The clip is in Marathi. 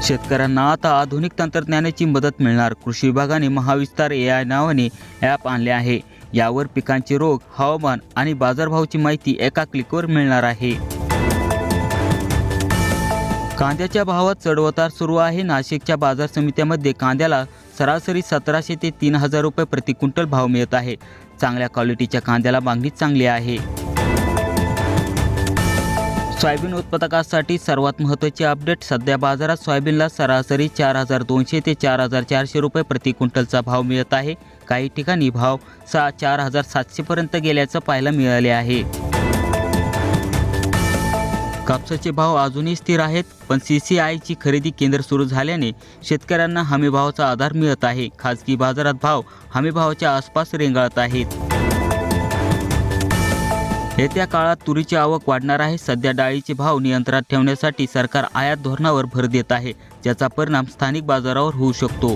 शेतकऱ्यांना आता आधुनिक तंत्रज्ञानाची मदत मिळणार. कृषी विभागाने महाविस्तार AI नावाने ॲप आणले आहे. यावर पिकांचे रोग, हवामान आणि बाजारभावाची माहिती एका क्लिकवर मिळणार आहे. कांद्याच्या भावात चढउतार सुरू आहे. नाशिकच्या बाजार समित्यामध्ये कांद्याला सरासरी 1700 ते 3000 रुपये प्रति क्विंटल भाव मिळत आहे. चांगल्या क्वालिटीच्या कांद्याला मागणी चांगली आहे. सोयाबीन उत्पादकांसाठी सर्वात महत्त्वाची अपडेट. सध्या बाजारात सोयाबीनला सरासरी 4200 ते 4400 रुपये प्रति क्विंटलचा भाव मिळत आहे. काही ठिकाणी भाव 4700 पर्यंत गेल्याचं पाहायला मिळाले आहे. कापसाचे भाव अजूनही स्थिर आहेत, पण CCIची खरेदी केंद्र सुरू झाल्याने शेतकऱ्यांना हमीभावाचा आधार मिळत आहे. खाजगी बाजारात भाव हमीभावाच्या आसपास रेंगाळत आहेत. येत्या काळात तुरीची आवक वाढणार आहे. सध्या डाळीचे भाव नियंत्रणात ठेवण्यासाठी सरकार आयात धोरणावर भर देत आहे, ज्याचा परिणाम स्थानिक बाजारावर होऊ शकतो.